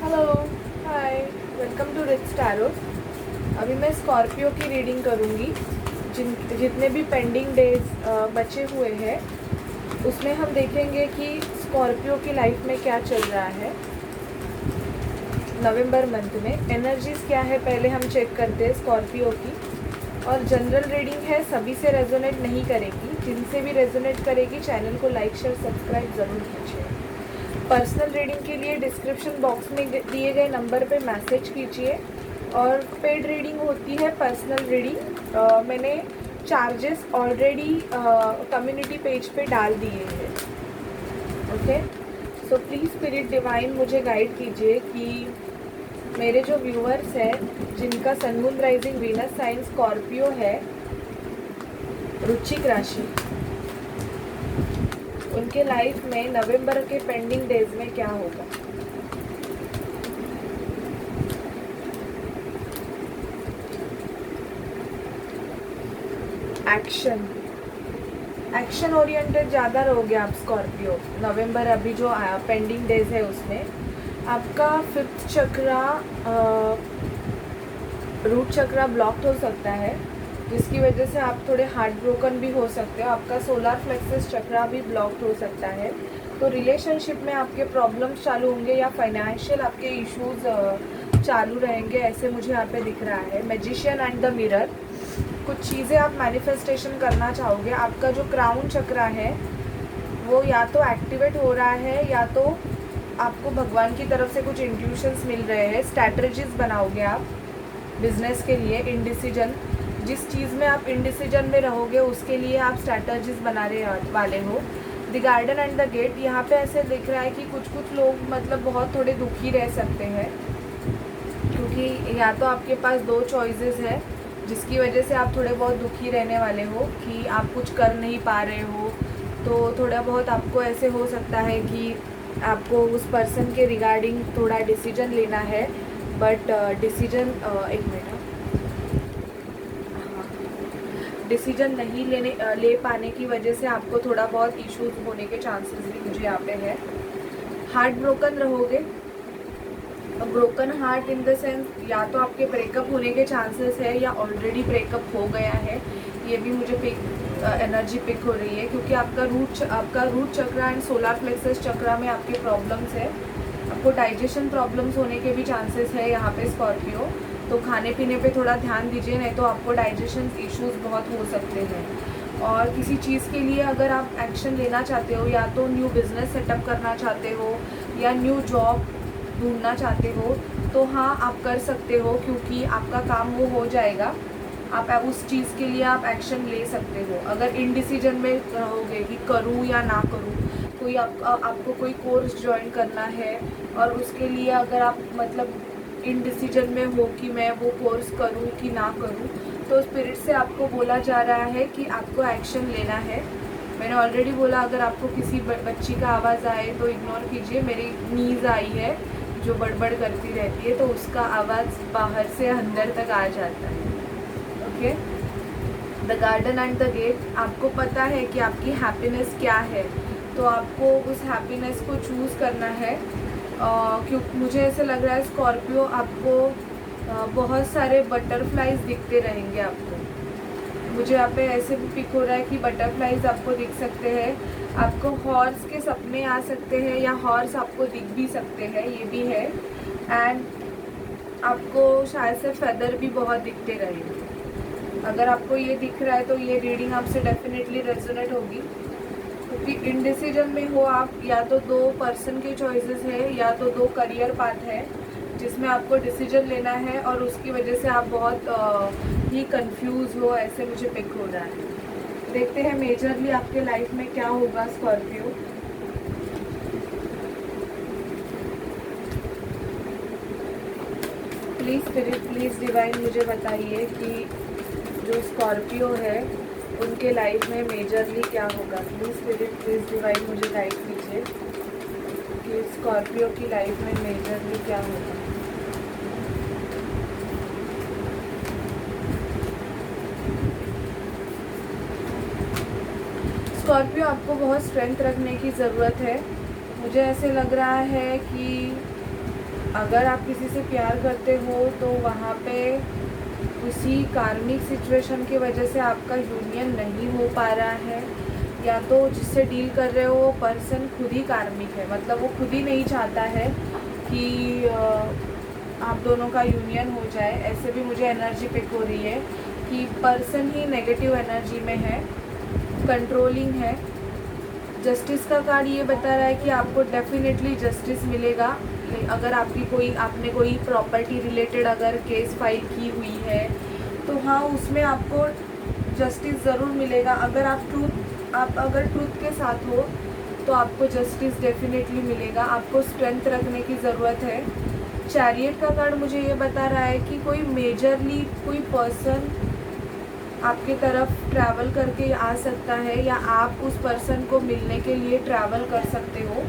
Hello, hi, welcome to rich tarot. अभी मैं Scorpio की रीडिंग करूँगी। जितने भी पेंडिंग डेज बचे हुए हैं उसमें हम देखेंगे कि स्कॉर्पियो की लाइफ में क्या चल रहा है नवंबर मंथ में। एनर्जीज़ क्या है पहले हम चेक करते हैं स्कॉर्पियो की। और जनरल रीडिंग है, सभी से रेजोनेट नहीं करेगी। जिनसे भी रेजोनेट करेगी चैनल को लाइक शेयर सब्सक्राइब ज़रूर कीजिए। पर्सनल रीडिंग के लिए डिस्क्रिप्शन बॉक्स में दिए गए नंबर पे मैसेज कीजिए। और पेड रीडिंग होती है पर्सनल रीडिंग। मैंने चार्जेस ऑलरेडी कम्युनिटी पेज पे डाल दिए हैं। Okay, so please spirit divine मुझे गाइड कीजिए कि मेरे जो व्यूअर्स हैं जिनका sun moon rising Venus sign Scorpio है, वृश्चिक राशि, उनके लाइफ में नवंबर के पेंडिंग डेज में क्या होगा। एक्शन ओरिएंटेड ज़्यादा रहोगे आप स्कॉर्पियो। नवंबर अभी जो पेंडिंग डेज है उसमें आपका फिफ्थ चक्रा, रूट चक्रा ब्लॉक्ड हो सकता है, जिसकी वजह से आप थोड़े हार्ट ब्रोकन भी हो सकते हो। आपका सोलर प्लेक्सस चक्रा भी ब्लॉक्ड हो सकता है। तो रिलेशनशिप में आपके प्रॉब्लम्स चालू होंगे या फाइनेंशियल आपके इश्यूज चालू रहेंगे, ऐसे मुझे यहाँ पे दिख रहा है। मैजिशियन एंड द मिरर, कुछ चीज़ें आप मैनिफेस्टेशन करना चाहोगे। आपका जो क्राउन चक्रा है वो या तो एक्टिवेट हो रहा है या तो आपको भगवान की तरफ से कुछ इंट्यूशंस मिल रहे हैं। स्ट्रैटेजीज बनाओगे आप बिजनेस के लिए। इनडिसीजन, जिस चीज़ में आप इनडिसीजन में रहोगे उसके लिए आप स्ट्रैटेजीज बनाने वाले हो। The garden and the gate, यहाँ पे ऐसे दिख रहा है कि कुछ लोग मतलब बहुत थोड़े दुखी रह सकते हैं, क्योंकि या तो आपके पास दो चॉइसेस है जिसकी वजह से आप थोड़े बहुत दुखी रहने वाले हो कि आप कुछ कर नहीं पा रहे हो। तो थोड़ा बहुत आपको ऐसे हो सकता है कि आपको उस पर्सन के रिगार्डिंग थोड़ा डिसीजन लेना है, बट डिसीजन एक मिनट, डिसीजन नहीं ले पाने की वजह से आपको थोड़ा बहुत इश्यूज होने के चांसेस भी मुझे यहाँ पे है। हार्ट ब्रोकन रहोगे। Broken heart in the sense या तो आपके ब्रेकअप होने के चांसेस है या ऑलरेडी ब्रेकअप हो गया है, ये भी मुझे एनर्जी पिक हो रही है। क्योंकि आपका root chakra and solar plexus chakra में आपके प्रॉब्लम्स है। आपको डाइजेशन प्रॉब्लम्स होने के भी चांसेस है यहाँ पे स्कॉर्पियो। तो खाने पीने पे थोड़ा ध्यान दीजिए, नहीं तो आपको डाइजेशन इश्यूज बहुत हो सकते हैं। और किसी चीज़ के लिए अगर आप एक्शन लेना चाहते हो, या तो न्यू बिजनेस सेटअप करना चाहते हो या न्यू जॉब ढूंढना चाहते हो, तो हाँ आप कर सकते हो, क्योंकि आपका काम वो हो जाएगा। आप उस चीज़ के लिए आप एक्शन ले सकते हो। अगर इनडिसीजन में रहोगे कि करूँ या ना करूँ, कोई आपको कोई कोर्स ज्वाइन करना है और उसके लिए अगर आप मतलब इनडिसीजन में हो कि मैं वो कोर्स करूँ कि ना करूँ, तो स्पिरिट से आपको बोला जा रहा है कि आपको एक्शन लेना है। मैंने ऑलरेडी बोला, अगर आपको किसी बच्ची का आवाज़ आए तो इग्नोर कीजिए। मेरी नीज़ आई है जो बड़बड़ करती रहती है, तो उसका आवाज़ बाहर से अंदर तक आ जाता है। Okay, the garden and the gate, आपको पता है कि आपकी हैप्पीनेस क्या है, तो आपको उस हैप्पीनेस को चूज़ करना है। क्योंकि मुझे ऐसे लग रहा है स्कॉर्पियो, आपको बहुत सारे बटरफ्लाइज दिखते रहेंगे। आपको मुझे यहाँ पे ऐसे भी पिक हो रहा है कि बटरफ्लाइज आपको दिख सकते हैं। आपको हॉर्स के सपने आ सकते हैं या हॉर्स आपको दिख भी सकते हैं, ये भी है। एंड आपको शायद से फेदर भी बहुत दिखते रहेंगे। अगर आपको ये दिख रहा है तो ये रीडिंग आपसे डेफिनेटली रेजोनेट होगी, क्योंकि इनडिसीजन में हो आप। या तो दो पर्सन के चॉइसेस है या तो दो करियर पाथ है जिसमें आपको डिसीजन लेना है, और उसकी वजह से आप बहुत ही कंफ्यूज हो, ऐसे मुझे पिक हो रहा है। देखते हैं मेजरली आपके लाइफ में क्या होगा Scorpio. Please spirit, please divine मुझे बताइए कि जो स्कॉर्पियो है उनके लाइफ में मेजरली क्या होगा। प्लीज़ स्पिरिट, प्लीज़ डिवाइन मुझे गाइड कीजिए कि स्कॉर्पियो की लाइफ में मेजरली क्या होगा। स्कॉर्पियो, आपको बहुत स्ट्रेंथ रखने की ज़रूरत है। मुझे ऐसे लग रहा है कि अगर आप किसी से प्यार करते हो तो वहाँ पे उसी कार्मिक सिचुएशन की वजह से आपका यूनियन नहीं हो पा रहा है, या तो जिससे डील कर रहे हो वो पर्सन खुद ही कार्मिक है, मतलब वो खुद ही नहीं चाहता है कि आप दोनों का यूनियन हो जाए। ऐसे भी मुझे एनर्जी पिक हो रही है कि पर्सन ही नेगेटिव एनर्जी में है, कंट्रोलिंग है। जस्टिस का कार्ड ये बता रहा है कि आपको डेफिनेटली जस्टिस मिलेगा। अगर आपने कोई प्रॉपर्टी रिलेटेड अगर केस फाइल की हुई है तो हाँ, उसमें आपको जस्टिस ज़रूर मिलेगा। आप अगर ट्रूथ के साथ हो तो आपको जस्टिस डेफिनेटली मिलेगा। आपको स्ट्रेंथ रखने की ज़रूरत है। चैरियट का कार्ड मुझे ये बता रहा है कि कोई मेजरली कोई पर्सन आपके तरफ ट्रैवल करके आ सकता है, या आप उस पर्सन को मिलने के लिए ट्रैवल कर सकते हो।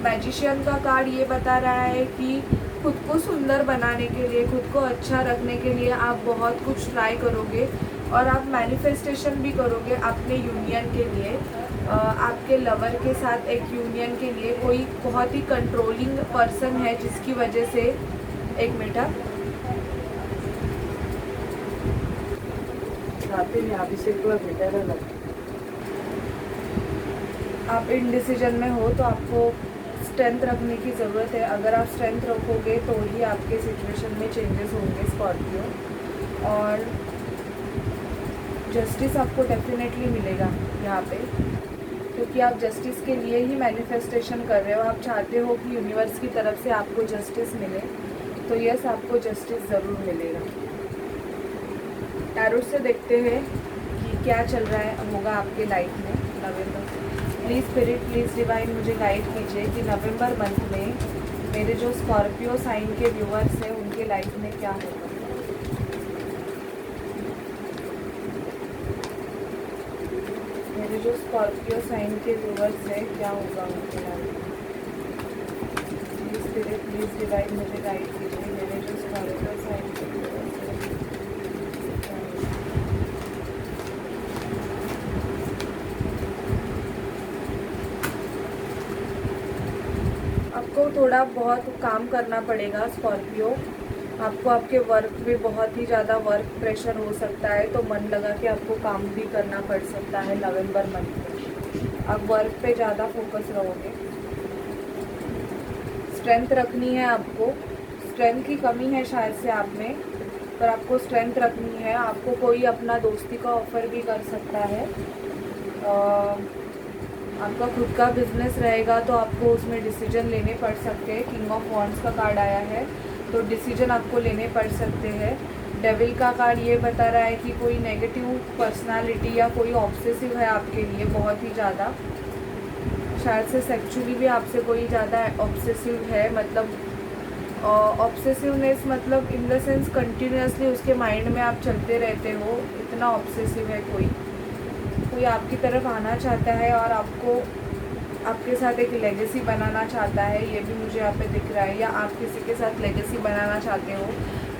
मैजिशियन का कार्ड ये बता रहा है कि खुद को सुंदर बनाने के लिए, खुद को अच्छा रखने के लिए आप बहुत कुछ ट्राई करोगे और आप मैनिफेस्टेशन भी करोगे अपने यूनियन के लिए। आपके लवर के साथ एक यूनियन के लिए कोई बहुत ही कंट्रोलिंग पर्सन है जिसकी वजह से, एक मिनट, आप इनडिसीजन में हो तो आपको स्ट्रेंथ रखने की ज़रूरत है। अगर आप स्ट्रेंथ रखोगे तो ही आपके सिचुएशन में चेंजेस होंगे स्कॉर्पियो, और जस्टिस आपको डेफिनेटली मिलेगा यहाँ पे, क्योंकि आप जस्टिस के लिए ही मैनिफेस्टेशन कर रहे हो। आप चाहते हो कि यूनिवर्स की तरफ से आपको जस्टिस मिले, तो यस, आपको जस्टिस ज़रूर मिलेगा। टैरोट से देखते हैं कि क्या चल रहा है होगा आपके लाइफ में नवंबर। प्लीज़ स्पिरिट, प्लीज़ डिवाइन मुझे गाइड कीजिए कि नवंबर मंथ में मेरे जो स्कॉर्पियो साइन के व्यूअर्स हैं उनके लाइफ में क्या होगा। मेरे जो स्कॉर्पियो साइन के व्यूअर्स हैं क्या होगा उनके लाइफ में। प्लीज़ स्पिरिट, प्लीज़ डिवाइन मुझे गाइड कीजिए मेरे जो स्कॉर्पियो साइन के व्यूअर्स हैं। आपको थोड़ा बहुत काम करना पड़ेगा स्कॉर्पियो। आपको आपके वर्क में बहुत ही ज़्यादा वर्क प्रेशर हो सकता है, तो मन लगा के आपको काम भी करना पड़ सकता है नवंबर मंथ में। आप वर्क पे ज़्यादा फोकस रहोगे। स्ट्रेंथ रखनी है आपको। स्ट्रेंथ की कमी है शायद से आप में, पर आपको स्ट्रेंथ रखनी है। आपको कोई अपना दोस्ती का ऑफ़र भी कर सकता है। आपका खुद का बिजनेस रहेगा तो आपको उसमें डिसीजन लेने पड़ सकते हैं। किंग ऑफ वॉन्ड्स का कार्ड आया है, तो डिसीजन आपको लेने पड़ सकते हैं। डेविल का कार्ड ये बता रहा है कि कोई नेगेटिव पर्सनालिटी या कोई ऑब्सेसिव है आपके लिए बहुत ही ज़्यादा। शायद से सेक्चुअली भी आपसे कोई ज़्यादा ऑब्सेसिव है, मतलब ऑब्सेसिवनेस मतलब इन द सेंस कंटिन्यूसली उसके माइंड में आप चलते रहते हो, इतना ऑब्सेसिव है कोई आपकी तरफ आना चाहता है और आपको आपके साथ एक लेगेसी बनाना चाहता है। ये भी मुझे यहाँ पे दिख रहा है, या आप किसी के साथ लेगेसी बनाना चाहते हो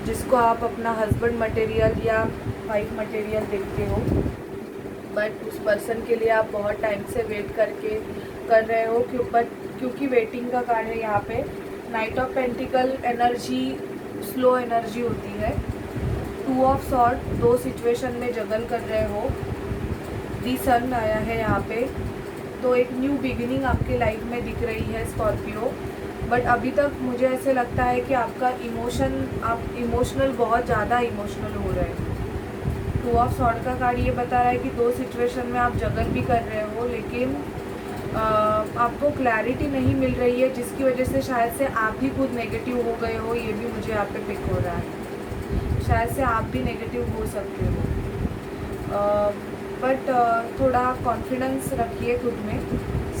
जिसको आप अपना हस्बैंड मटेरियल या वाइफ मटेरियल देखते हो, बट उस पर्सन के लिए आप बहुत टाइम से वेट करके कर रहे हो। क्योंकि वेटिंग का कार्ड है यहाँ पे। Night of pentacle energy slow energy होती है। 2 ऑफ सॉर्ड, 2 सिचुएशन में जगल कर रहे हो। दी सन आया है यहाँ पे, तो एक न्यू बिगिनिंग आपके लाइफ में दिख रही है स्कॉर्पियो। बट अभी तक मुझे ऐसे लगता है कि आपका आप इमोशनल, बहुत ज़्यादा इमोशनल हो रहे हैं। 2 ऑफ सॉर्ड का कार्ड ये बता रहा है कि 2 सिचुएशन में आप जगल भी कर रहे हो, लेकिन आपको क्लैरिटी नहीं मिल रही है, जिसकी वजह से शायद से आप भी खुद नेगेटिव हो गए हो। ये भी मुझे यहाँ पे पिक हो रहा है, शायद से आप भी नेगेटिव हो सकते हो। बट थोड़ा कॉन्फिडेंस रखिए खुद में,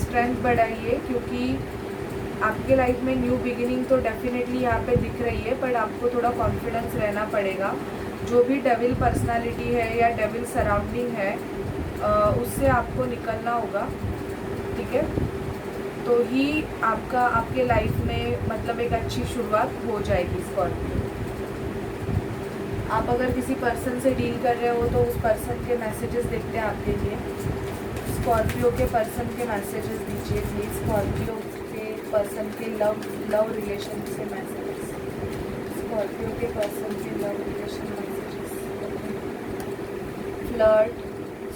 स्ट्रेंथ बढ़ाइए, क्योंकि आपके लाइफ में न्यू बिगिनिंग तो डेफिनेटली यहाँ पे दिख रही है, बट आपको थोड़ा कॉन्फिडेंस रहना पड़ेगा। जो भी डेविल पर्सनालिटी है या डेविल सराउंडिंग है उससे आपको निकलना होगा, ठीक है, तो ही आपके लाइफ में मतलब एक अच्छी शुरुआत हो जाएगी स्कॉर्पियो। आप अगर किसी पर्सन से डील कर रहे हो तो उस पर्सन के मैसेजेस देखते हैं आपके लिए। स्कॉर्पियो के पर्सन के मैसेजेस दीजिए प्लीज़। स्कॉर्पियो के पर्सन के लव रिलेशन से मैसेजेस। स्कॉर्पियो के पर्सन के love relation messages. Flirt,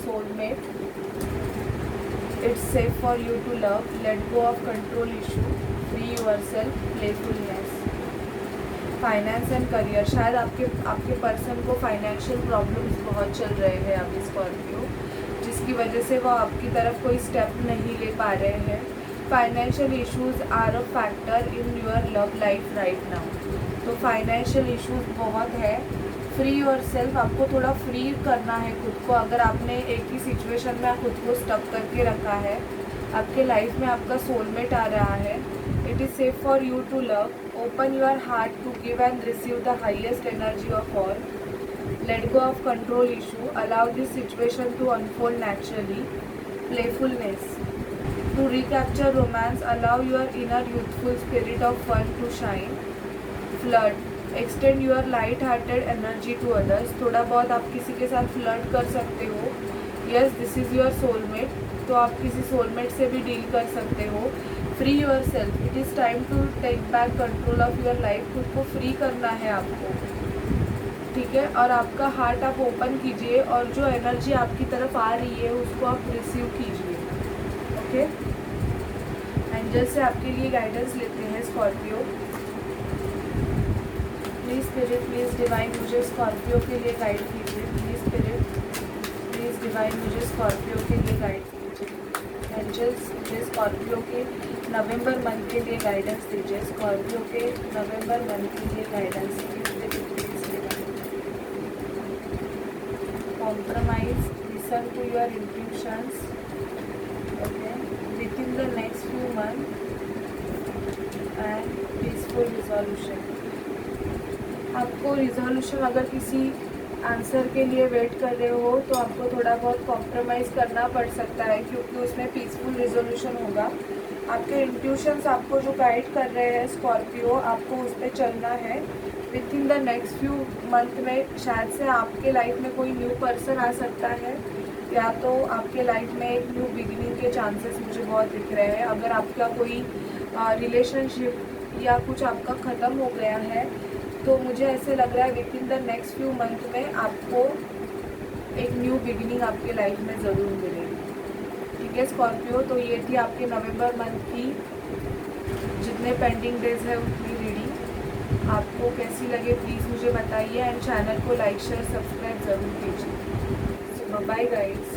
soulmate, it's safe for you to love, let go of control issue, free yourself, playfulness. Finance and career, शायद आपके person को financial problems बहुत चल रहे हैं अभी स्कॉर्पियो, जिसकी वजह से वो आपकी तरफ कोई स्टेप नहीं ले पा रहे हैं। Financial issues are a factor in your love life right now. तो फाइनेंशियल इश्यूज बहुत है। फ्री योरसेल्फ, आपको थोड़ा फ्री करना है खुद को। अगर आपने एक ही सिचुएशन में खुद को स्टक करके रखा है, आपके लाइफ में आपका सोलमेट आ रहा है। It is safe for you to love, open your heart to give and receive the highest energy of all, let go of control issue, allow this situation to unfold naturally, playfulness, to recapture romance, allow your inner youthful spirit of fun to shine. Flirt, extend your light-hearted energy to others. थोड़ा बहुत आप किसी के साथ flirt कर सकते हो। Yes, this is your soulmate, तो आप किसी सोलमेट से भी डील कर सकते हो। Free yourself, it is time to take back control of your life. खुद को फ्री करना है आपको, ठीक है। और आपका हार्ट आप ओपन कीजिए और जो एनर्जी आपकी तरफ आ रही है उसको आप रिसीव कीजिए, ओके। एंजल से आपके लिए गाइडेंस लेते हैं Scorpio. Please spirit, please divine, मुझे स्कॉर्पियो के लिए गाइड कीजिए। प्लीज़ स्पिरिट, प्लीज़ डिवाइन, मुझे स्कॉर्पियो के लिए गाइड कीजिए। एंजल्स, मुझे स्कॉर्पियो के नवंबर मंथ के लिए गाइडेंस दीजिए। स्कॉर्पियो के नवंबर मंथ के लिए guidance compromise, listen to your intuitions, okay, within the next few months and peaceful resolution। आपको रिजोल्यूशन, अगर किसी आंसर के लिए वेट कर रहे हो तो आपको थोड़ा बहुत कॉम्प्रोमाइज़ करना पड़ सकता है, क्योंकि उसमें पीसफुल रिजोल्यूशन होगा। आपके इंट्यूशंस आपको जो गाइड कर रहे हैं स्कॉर्पियो, आपको उस पर चलना है। With in the next few month में शायद से आपके लाइफ में कोई न्यू पर्सन आ सकता है, या तो आपके लाइफ में एक न्यू बिगिनिंग के चांसेस मुझे बहुत दिख रहे हैं। अगर आपका कोई रिलेशनशिप या कुछ आपका ख़त्म हो गया है तो मुझे ऐसे लग रहा है with in the next few month में आपको एक न्यू बिगिनिंग आपके लाइफ में ज़रूर मिलेगी, ठीक है स्कॉर्पियो। तो ये थी आपके नवंबर मंथ की जितने पेंडिंग डेज है उतनी रीडिंग। आपको कैसी लगे प्लीज़ मुझे बताइए, एंड चैनल को लाइक शेयर सब्सक्राइब ज़रूर कीजिए। Bye guys.